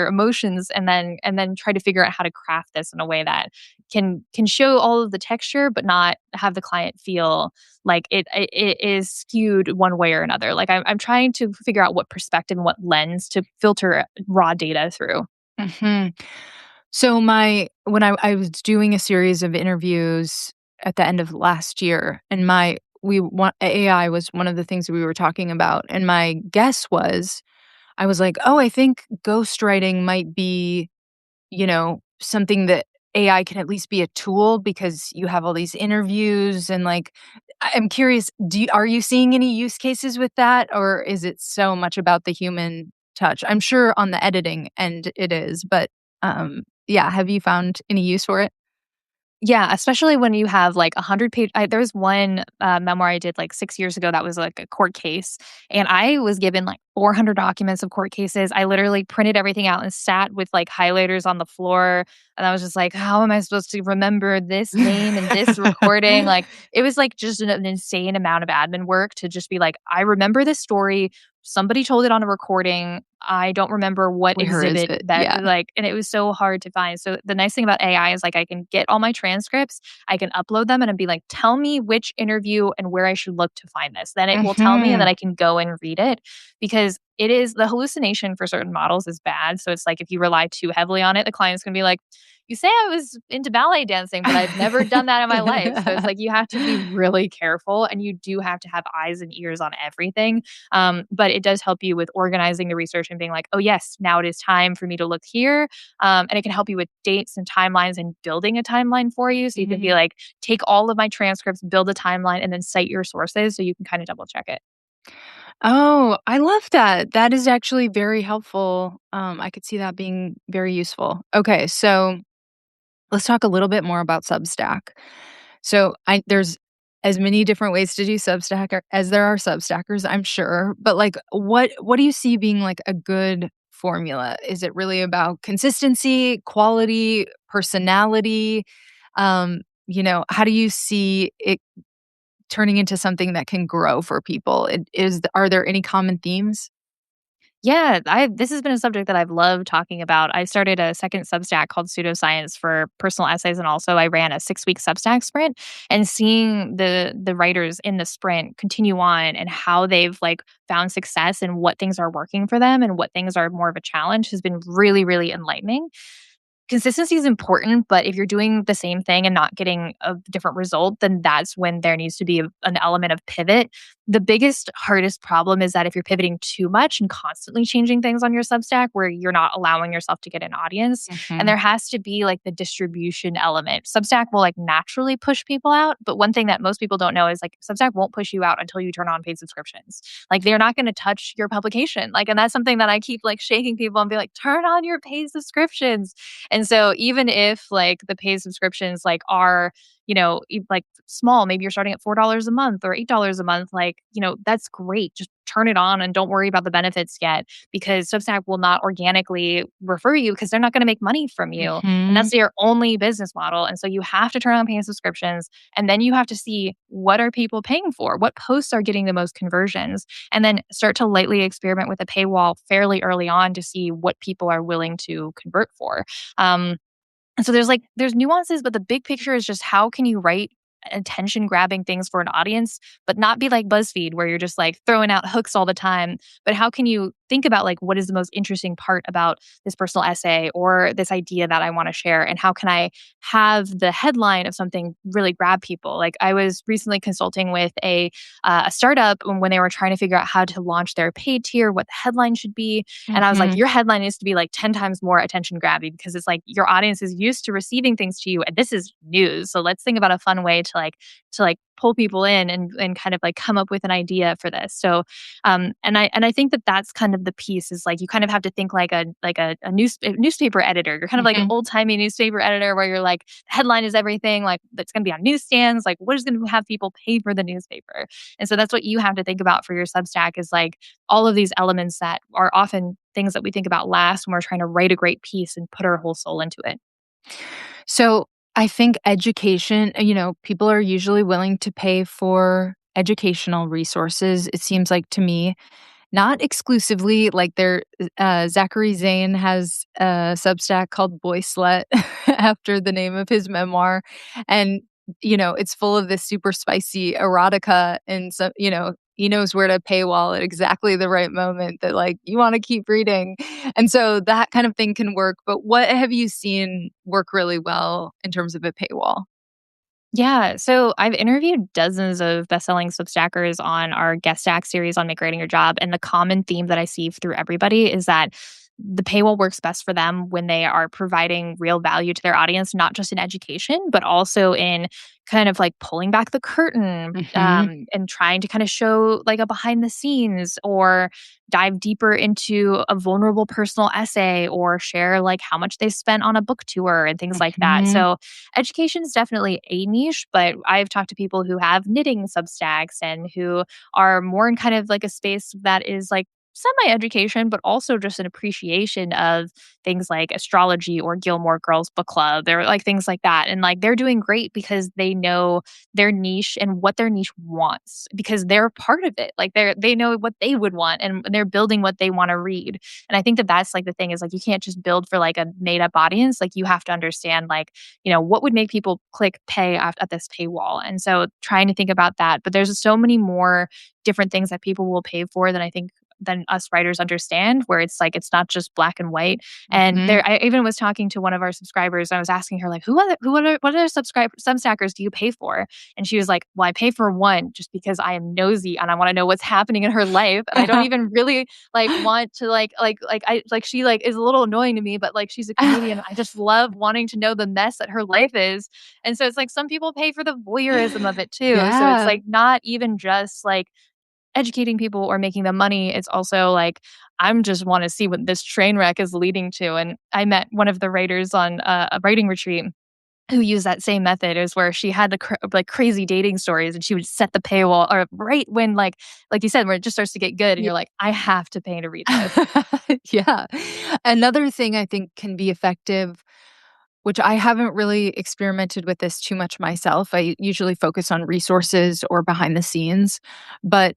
emotions and then try to figure out how to craft this in a way that can show all of the texture, but not have the client feel like it is skewed one way or another. Like I'm trying to figure out what perspective and what lens to filter raw data through. Mhm. So when I was doing a series of interviews at the end of last year, and my we want AI was one of the things that we were talking about, and my guess was I was like, "Oh, I think ghostwriting might be, something that AI can at least be a tool because you have all these interviews and like I'm curious, are you seeing any use cases with that or is it so much about the human touch? I'm sure on the editing end it is, but yeah, have you found any use for it? Yeah, especially when you have like 100 page. There was one memoir I did like 6 years ago that was like a court case, and I was given like 400 documents of court cases. I literally printed everything out and sat with like highlighters on the floor, and I was just like, "How am I supposed to remember this name and this recording?" Like it was like just an insane amount of admin work to just be like, "I remember this story. Somebody told it on a recording. I don't remember what Where is exhibit it? that Yeah. like," and it was so hard to find. So the nice thing about AI is like I can get all my transcripts, I can upload them and I'd be like, tell me which interview and where I should look to find this. Then it will tell me and then Mhm. I can go and read it because it is the hallucination for certain models is bad. So it's like if you rely too heavily on it, the client's gonna be like, you say I was into ballet dancing, but I've never done that in my life. So it's like you have to be really careful and you do have to have eyes and ears on everything. But it does help you with organizing the research and being like, oh, yes, now it is time for me to look here. And it can help you with dates and timelines and building a timeline for you. So you can be Mhm. like, take all of my transcripts, build a timeline, and then cite your sources so you can kind of double check it. Oh, I love that. That is actually very helpful. I could see that being very useful. Okay, so let's talk a little bit more about Substack. So there's as many different ways to do as there are Substackers, I'm sure. But like what do you see being like a good formula? Is it really about consistency, quality, personality? How do you see it turning into something that can grow for people? Are there any common themes? Yeah, I this has been a subject that I've loved talking about. I started a second Substack called Pseudoscience for personal essays, and also I ran a 6 week Substack sprint. And seeing the writers in the sprint continue on and how they've like found success and what things are working for them and what things are more of a challenge has been really, really enlightening. Consistency is important, but if you're doing the same thing and not getting a different result, then that's when there needs to be an element of pivot. The biggest, hardest problem is that if you're pivoting too much and constantly changing things on your Substack where you're not allowing yourself to get an audience, and Mhm. there has to be like the distribution element. Substack will like naturally push people out, but one thing that most people don't know is like Substack won't push you out until you turn on paid subscriptions. Like they're not going to touch your publication. Like, and that's something that I keep like shaking people and be like, turn on your paid subscriptions. And so even if like the paid subscriptions like are, like small, maybe you're starting at $4 a month or $8 a month, like, that's great. Just turn it on and don't worry about the benefits yet because Substack will not organically refer you because they're not going to make money from you. And that's Mhm. their only business model. And so you have to turn on paying subscriptions and then you have to see what are people paying for? What posts are getting the most conversions? And then start to lightly experiment with a paywall fairly early on to see what people are willing to convert for. Um, and so there's nuances, but the big picture is just how can you write attention grabbing things for an audience, but not be like BuzzFeed where you're just like throwing out hooks all the time. But how can you think about like what is the most interesting part about this personal essay or this idea that I want to share? And how can I have the headline of something really grab people? Like I was recently consulting with a startup when they were trying to figure out how to launch their paid tier, what the headline should be. And I was like, Mhm. your headline needs to be like 10 times more attention grabby because it's like your audience is used to receiving things to you and this is news. So let's think about a fun way to like pull people in and kind of like come up with an idea for this. So, and I think that that's kind of the piece is like you kind of have to think like a newspaper editor. You're kind of like an Mhm. old timey newspaper editor where you're like headline is everything. Like that's going to be on newsstands. Like what is going to have people pay for the newspaper? And so that's what you have to think about for your Substack is like all of these elements that are often things that we think about last when we're trying to write a great piece and put our whole soul into it. So, I think education, people are usually willing to pay for educational resources, it seems like to me. Not exclusively, like, Zachary Zane has a Substack called Boy Slut after the name of his memoir, and, it's full of this super spicy erotica, and so, he knows where to paywall at exactly the right moment that, like, you wanna keep reading, and so that kind of thing can work, but what have you seen work really well in terms of a paywall? Yeah, so I've interviewed dozens of best-selling Substackers on our Guest Stack series on Make Writing Your Job, and the common theme that I see through everybody is that the paywall works best for them when they are providing real value to their audience, not just in education, but also in kind of like pulling back the curtain Mhm, and trying to kind of show like a behind the scenes or dive deeper into a vulnerable personal essay or share like how much they spent on a book tour and things like that. mhm, So education is definitely a niche, but I've talked to people who have knitting substacks and who are more in kind of like a space that is like semi education, but also just an appreciation of things like astrology or Gilmore Girls book club. They're like things like that. And like they're doing great because they know their niche and what their niche wants because they're part of it. Like they know what they would want and they're building what they want to read. And I think that that's like the thing is like you can't just build for like a made up audience. Like you have to understand like what would make people click pay at this paywall? And so trying to think about that. But there's so many more different things that people will pay for than I think than us writers understand, where it's like it's not just black and white. And mhm. there, I even was talking to one of our subscribers. I was asking her like, what other substackers do you pay for? And she was like, well, I pay for one just because I am nosy and I want to know what's happening in her life, and I don't even really like want to I like she like is a little annoying to me, but like she's a comedian. I just love wanting to know the mess that her life is. And so it's like some people pay for the voyeurism of it too. So it's Yeah. like not even just like educating people or making them money. It's also like I'm just want to see what this train wreck is leading to. And I met one of the writers on a writing retreat who used that same method is where she had the like crazy dating stories and she would set the paywall or right when like you said where it just starts to get good and Yeah. you're like I have to pay to read this. Yeah. Another thing I think can be effective, which I haven't really experimented with this too much myself. I usually focus on resources or behind the scenes, but,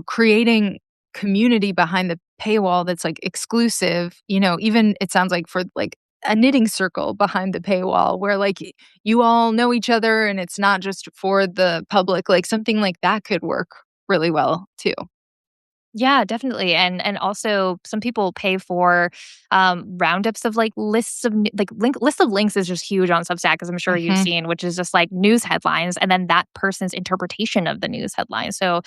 creating community behind the paywall that's like exclusive, even it sounds like for like a knitting circle behind the paywall where like you all know each other and it's not just for the public, like something like that could work really well too. Yeah, definitely, and also some people pay for, roundups of, like, lists of n like, list of links is just huge on Substack, as I'm sure you've Mhm. seen, which is just, like, news headlines, and then that person's interpretation of the news headline, so,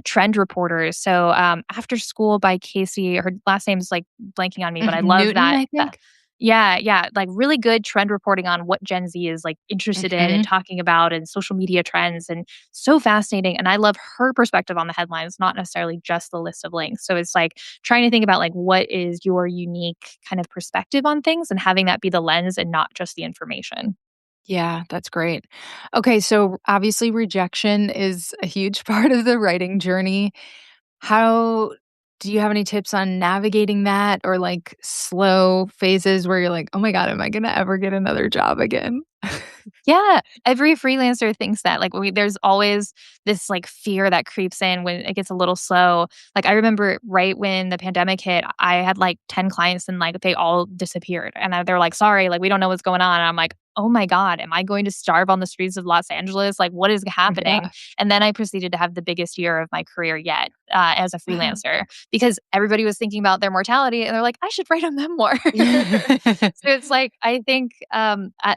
trend reporters, so, After School by Casey, her last name's, like, blanking on me, but I love Newton, that I that think. Yeah, yeah, like, really good trend reporting on what Gen Z is, like, interested in and Mhm. talking about and social media trends, and so fascinating, and I love her perspective on the headlines, not necessarily just the list of links. So it's like trying to think about like what is your unique kind of perspective on things and having that be the lens and not just the information. Yeah, that's great. Okay, so obviously rejection is a huge part of the writing journey. How do you have any tips on navigating that or like slow phases where you're like, "Oh my god, am I going to ever get another job again?" Yeah, every freelancer thinks that, like, there's always this, like, fear that creeps in when it gets a little slow. Like, I remember right when the pandemic hit, I had, like, 10 clients and, like, they all disappeared, and they're like, "Sorry, like, we don't know what's going on," and I'm like, "Oh my god, am I going to starve on the streets of Los Angeles? Like, what is happening?" Yeah. And then I proceeded to have the biggest year of my career yet, as a freelancer because everybody was thinking about their mortality, and they're like, "I should write a memoir." So it's like I think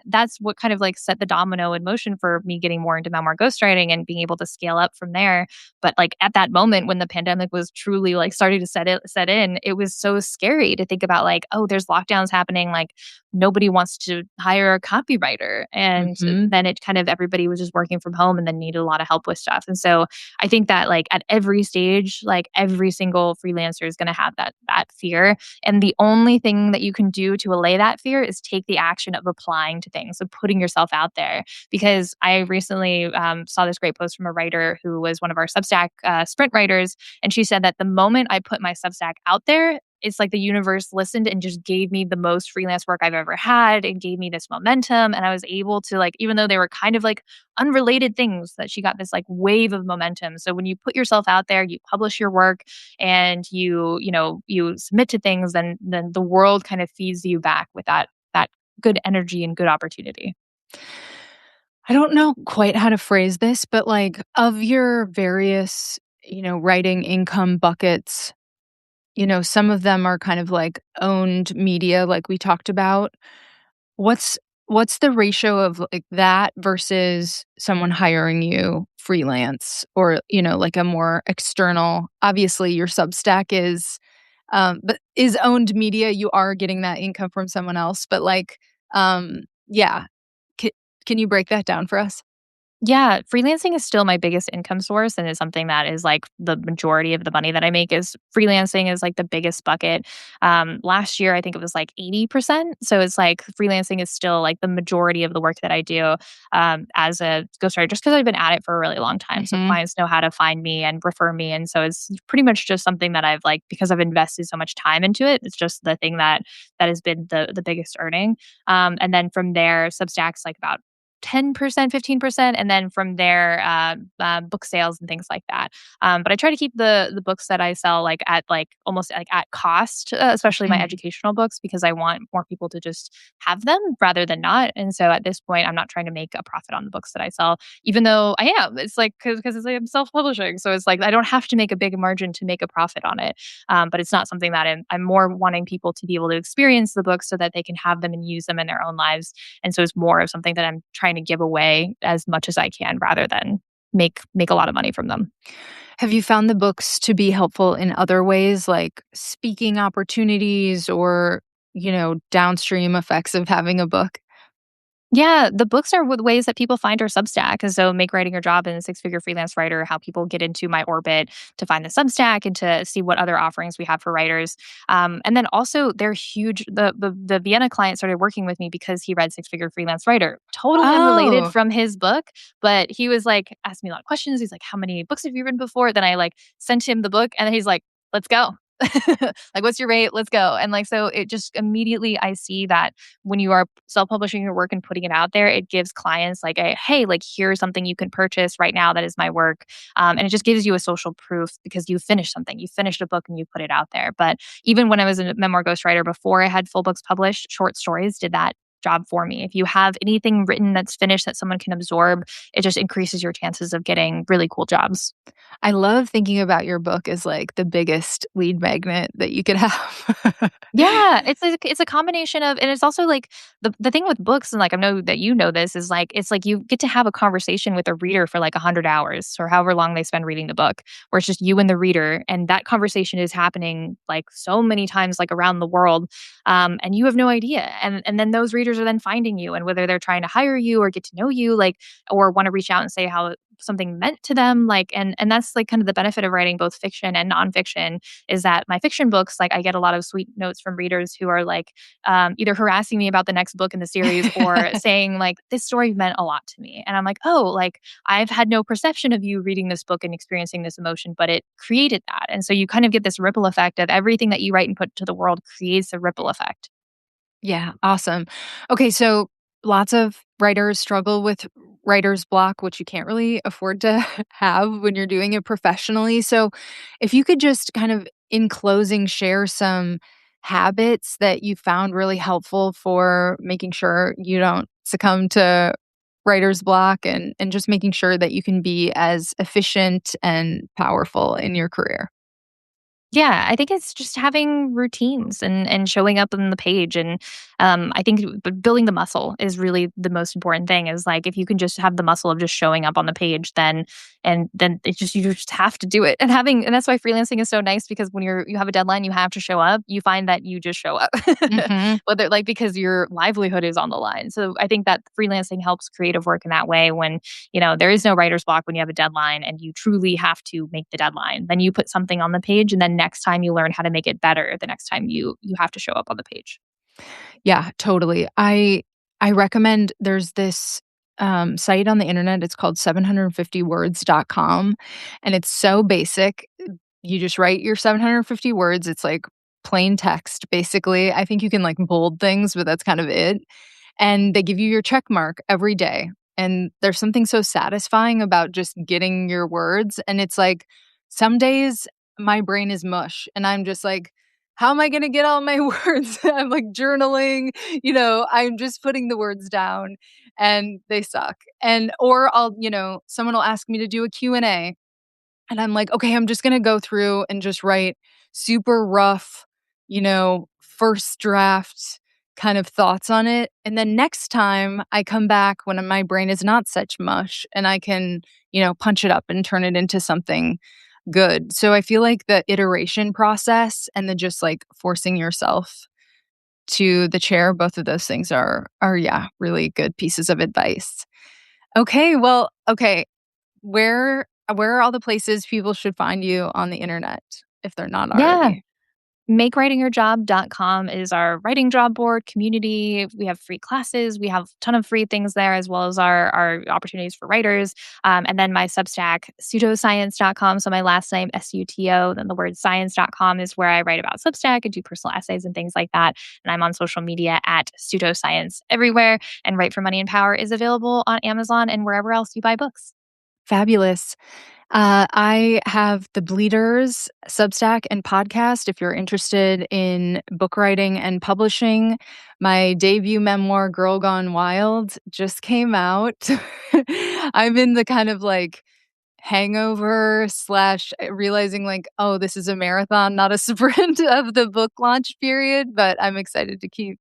that's what kind of like set the domino in motion for me getting more into memoir ghostwriting and being able to scale up from there. But like at that moment when the pandemic was truly like starting to set in, it was so scary to think about like, oh, there's lockdowns happening. Like nobody wants to hire a copywriter. And Mhm. then it kind of everybody was just working from home and then needed a lot of help with stuff. And so I think that like at every stage, like every single freelancer is going to have that fear. And the only thing that you can do to allay that fear is take the action of applying to things, of putting yourself out there. Because I recently saw this great post from a writer who was one of our Substack sprint writers, and she said that the moment I put my Substack out there, it's like the universe listened and just gave me the most freelance work I've ever had. It gave me this momentum. And I was able to, like, even though they were kind of like unrelated things, that she got this like wave of momentum. So when you put yourself out there, you publish your work and you submit to things, then the world kind of feeds you back with that good energy and good opportunity. I don't know quite how to phrase this, but, like, of your various, writing income buckets, some of them are kind of like owned media like we talked about. What's what's the ratio of, like, that versus someone hiring you freelance or, like a more external obviously, your Substack but is owned media, you are getting that income from someone else, but, like, yeah. Ca can you break that down for us? Yeah, freelancing is still my biggest income source and is something that is like the majority of the money that I make is freelancing is like the biggest bucket. Last year I think it was like 80%. So it's like freelancing is still like the majority of the work that I do as a ghostwriter just because I've been at it for a really long time. So Mhm. clients know how to find me and refer me. And so it's pretty much just something that I've like because I've invested so much time into it, it's just the thing that has been the biggest earning. And then from there, Substack's like about 10%, 15%, and then from there, book sales and things like that. But I try to keep the books that I sell like at like almost like at cost, especially my Mm. educational books, because I want more people to just have them rather than not. And so at this point, I'm not trying to make a profit on the books that I sell, even though I am. It's like because it's like I'm self publishing, so it's like I don't have to make a big margin to make a profit on it. But it's not something that I'm more wanting people to be able to experience the books so that they can have them and use them in their own lives, and so it's more of something that I'm trying to give away as much as I can rather than make a lot of money from them. Have you found the books to be helpful in other ways, like speaking opportunities or, downstream effects of having a book? Yeah, the books are ways that people find our Substack. And so, Make Writing Your Job and Six Figure Freelance Writer, how people get into my orbit to find the Substack and to see what other offerings we have for writers. And then also, they're huge. The Vienna client started working with me because he read Six Figure Freelance Writer, totally unrelated Oh, from his book. But he was like, asking me a lot of questions. He's like, "How many books have you written before?" Then I like sent him the book, and then he's like, "Let's go." Like, what's your rate? Let's go. And like, so it just immediately I see that when you are self-publishing your work and putting it out there, it gives clients like a hey, like here's something you can purchase right now that is my work, and it just gives you a social proof because you finished something, you finished a book and you put it out there. But even when I was a memoir ghostwriter before I had full books published, short stories did that job for me. If you have anything written that's finished that someone can absorb, it just increases your chances of getting really cool jobs. I love thinking about your book as, like, the biggest lead magnet that you could have. Yeah, it's a combination of, and it's also like the thing with books, and like I know that you know this, is like it's like you get to have a conversation with a reader for like 100 hours or however long they spend reading the book, where it's just you and the reader, and that conversation is happening like so many times like around the world, and you have no idea, and then those readers are then finding you, and whether they're trying to hire you or get to know you, like or want to reach out and say how something meant to them, like and that's like kind of the benefit of writing both fiction and nonfiction, is that my fiction books, like I get a lot of sweet notes from readers who are like either harassing me about the next book in the series or saying like this story meant a lot to me, and I'm like, oh, like I've had no perception of you reading this book and experiencing this emotion, but it created that, and so you kind of get this ripple effect of everything that you write and put to the world creates a ripple effect. Yeah, awesome. Okay, so lots of writers struggle with writer's block, which you can't really afford to have when you're doing it professionally. So, if you could just kind of in closing share some habits that you found really helpful for making sure you don't succumb to writer's block and just making sure that you can be as efficient and powerful in your career. Yeah, I think it's just having routines and showing up on the page, and I think building the muscle is really the most important thing. Is like if you can just have the muscle of just showing up on the page, then it just you just have to do it. And that's why freelancing is so nice because when you have a deadline, you have to show up. You find that you just show up, Mhm. whether like because your livelihood is on the line. So I think that freelancing helps creative work in that way when there is no writer's block when you have a deadline and you truly have to make the deadline. Then you put something on the page and then next time you learn how to make it better the next time you have to show up on the page. Yeah, totally. I recommend there's this, site on the internet, it's called 750words.com, and it's so basic. You just write your 750 words, it's like plain text, basically. I think you can, like, bold things, but that's kind of it, and they give you your check mark every day, and there's something so satisfying about just getting your words, and it's like, some days my brain is mush, and I'm just like, "How am I gonna get all my words?" I'm, like, journaling, I'm just putting the words down, and they suck, and or someone will ask me to do a Q&A, and I'm like, "Okay, I'm just gonna go through and just write super rough, first draft kind of thoughts on it, and then next time I come back when my brain is not such mush, and I can, punch it up and turn it into something good." So I feel like the iteration process and the just, like, forcing yourself to the chair, both of those things are yeah, really good pieces of advice. Okay, where are all the places people should find you on the internet if they're not Yeah. already? MakeWritingYourJob.com is our writing job board community. We have free classes. We have a ton of free things there, as well as our opportunities for writers. And then my Substack, pseudoscience.com. So my last name, SUTO, then the word science.com is where I write about Substack and do personal essays and things like that. And I'm on social media at pseudoscience everywhere. And Write for Money and Power is available on Amazon and wherever else you buy books. Fabulous. I have the Bleeders Substack and podcast if you're interested in book writing and publishing. My debut memoir, Girl Gone Wild, just came out. I'm in the kind of like hangover slash realizing like, oh, this is a marathon, not a sprint of the book launch period, but I'm excited to keep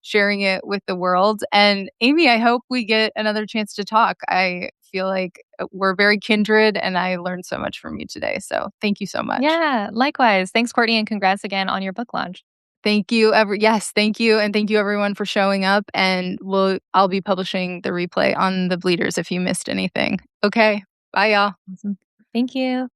sharing it with the world. And Amy, I hope we get another chance to talk. I feel like we're very kindred and I learned so much from you today. So thank you so much. Yeah, likewise. Thanks, Courtney, and congrats again on your book launch. Thank you yes, thank you. And thank you everyone for showing up. And I'll be publishing the replay on the Bleeders if you missed anything. Okay. Bye y'all. Awesome. Thank you.